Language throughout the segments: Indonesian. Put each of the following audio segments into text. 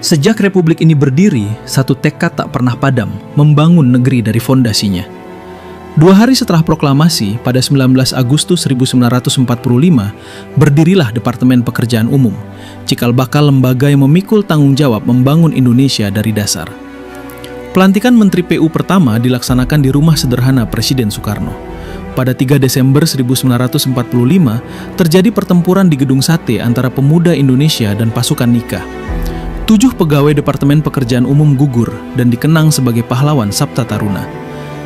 Sejak republik ini berdiri, satu tekad tak pernah padam, membangun negeri dari fondasinya. 2 hari setelah proklamasi, pada 19 Agustus 1945, berdirilah Departemen Pekerjaan Umum, cikal bakal lembaga yang memikul tanggung jawab membangun Indonesia dari dasar. Pelantikan Menteri PU pertama dilaksanakan di rumah sederhana Presiden Soekarno. Pada 3 Desember 1945, terjadi pertempuran di Gedung Sate antara pemuda Indonesia dan pasukan Nikah. 7 pegawai Departemen Pekerjaan Umum gugur dan dikenang sebagai pahlawan Sabta Taruna.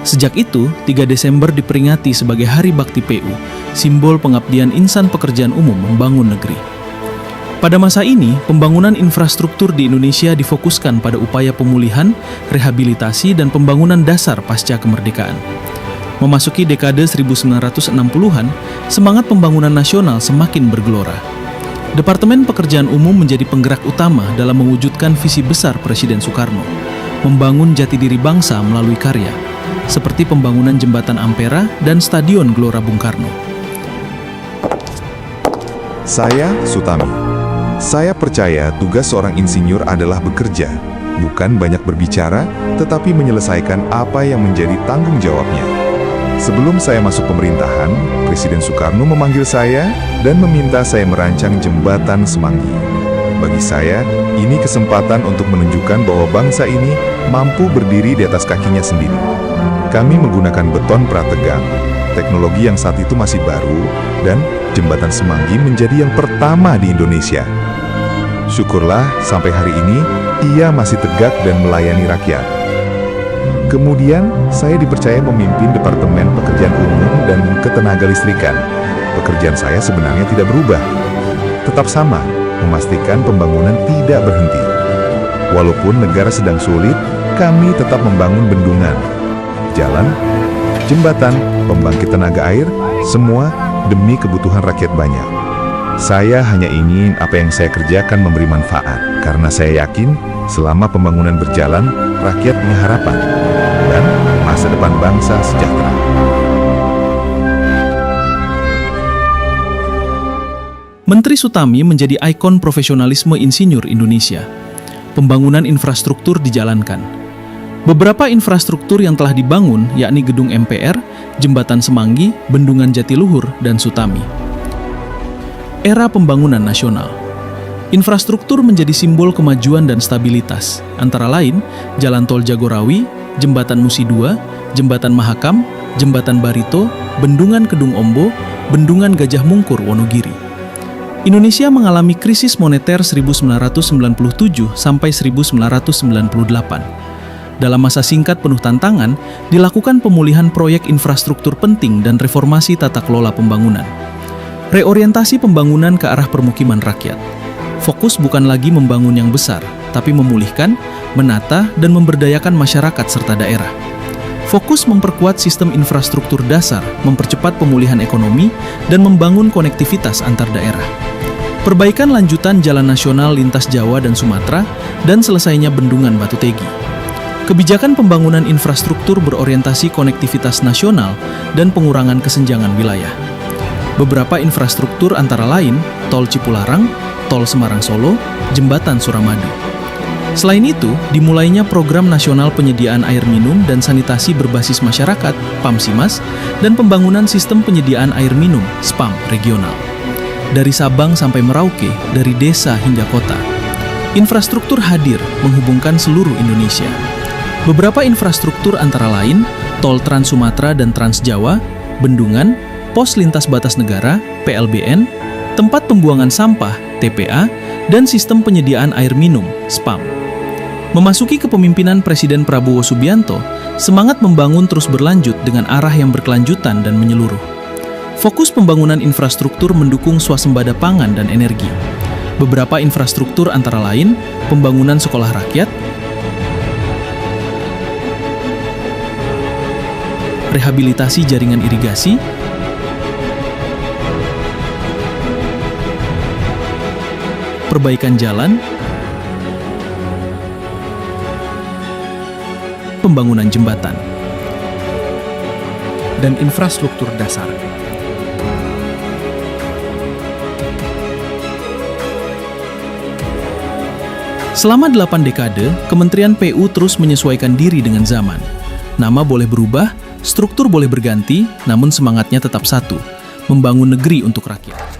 Sejak itu, 3 Desember diperingati sebagai Hari Bakti PU, simbol pengabdian insan pekerjaan umum membangun negeri. Pada masa ini, pembangunan infrastruktur di Indonesia difokuskan pada upaya pemulihan, rehabilitasi, dan pembangunan dasar pasca kemerdekaan. Memasuki dekade 1960-an, semangat pembangunan nasional semakin bergelora. Departemen Pekerjaan Umum menjadi penggerak utama dalam mewujudkan visi besar Presiden Soekarno, membangun jati diri bangsa melalui karya, seperti pembangunan Jembatan Ampera dan Stadion Gelora Bung Karno. Saya Sutami. Saya percaya tugas seorang insinyur adalah bekerja, bukan banyak berbicara, tetapi menyelesaikan apa yang menjadi tanggung jawabnya. Sebelum saya masuk pemerintahan, Presiden Soekarno memanggil saya dan meminta saya merancang Jembatan Semanggi. Bagi saya, ini kesempatan untuk menunjukkan bahwa bangsa ini mampu berdiri di atas kakinya sendiri. Kami menggunakan beton prategang, teknologi yang saat itu masih baru, dan Jembatan Semanggi menjadi yang pertama di Indonesia. Syukurlah, sampai hari ini, ia masih tegak dan melayani rakyat. Kemudian, saya dipercaya memimpin Departemen Pekerjaan Umum dan Ketenagalistrikan. Pekerjaan saya sebenarnya tidak berubah. Tetap sama, memastikan pembangunan tidak berhenti. Walaupun negara sedang sulit, kami tetap membangun bendungan, jalan, jembatan, pembangkit tenaga air, semua demi kebutuhan rakyat banyak. Saya hanya ingin apa yang saya kerjakan memberi manfaat, karena saya yakin selama pembangunan berjalan, rakyat punya harapan, dan masa depan bangsa sejahtera. Menteri Sutami menjadi ikon profesionalisme insinyur Indonesia. Pembangunan infrastruktur dijalankan. Beberapa infrastruktur yang telah dibangun yakni Gedung MPR, Jembatan Semanggi, Bendungan Jatiluhur, dan Sutami. Era pembangunan nasional. Infrastruktur menjadi simbol kemajuan dan stabilitas, antara lain Jalan Tol Jagorawi, Jembatan Musi II, Jembatan Mahakam, Jembatan Barito, Bendungan Kedung Ombo, Bendungan Gajah Mungkur Wonogiri. Indonesia mengalami krisis moneter 1997 sampai 1998. Dalam masa singkat penuh tantangan, dilakukan pemulihan proyek infrastruktur penting dan reformasi tata kelola pembangunan. Reorientasi pembangunan ke arah permukiman rakyat. Fokus bukan lagi membangun yang besar, tapi memulihkan, menata, dan memberdayakan masyarakat serta daerah. Fokus memperkuat sistem infrastruktur dasar, mempercepat pemulihan ekonomi, dan membangun konektivitas antar daerah. Perbaikan lanjutan jalan nasional lintas Jawa dan Sumatera, dan selesainya Bendungan Batu Tegi. Kebijakan pembangunan infrastruktur berorientasi konektivitas nasional dan pengurangan kesenjangan wilayah. Beberapa infrastruktur antara lain, Tol Cipularang, Tol Semarang-Solo, Jembatan Suramadu. Selain itu, dimulainya Program Nasional Penyediaan Air Minum dan Sanitasi Berbasis Masyarakat, PAMSIMAS, dan pembangunan Sistem Penyediaan Air Minum, SPAM, regional. Dari Sabang sampai Merauke, dari desa hingga kota. Infrastruktur hadir menghubungkan seluruh Indonesia. Beberapa infrastruktur antara lain, Tol Trans Sumatera dan Trans Jawa, bendungan, pos lintas batas negara, PLBN, tempat pembuangan sampah, TPA, dan sistem penyediaan air minum, SPAM. Memasuki kepemimpinan Presiden Prabowo Subianto, semangat membangun terus berlanjut dengan arah yang berkelanjutan dan menyeluruh. Fokus pembangunan infrastruktur mendukung swasembada pangan dan energi. Beberapa infrastruktur antara lain, pembangunan sekolah rakyat, rehabilitasi jaringan irigasi, perbaikan jalan, pembangunan jembatan, dan infrastruktur dasar. Selama 8 dekade, Kementerian PU terus menyesuaikan diri dengan zaman. Nama boleh berubah, struktur boleh berganti, namun semangatnya tetap satu, membangun negeri untuk rakyat.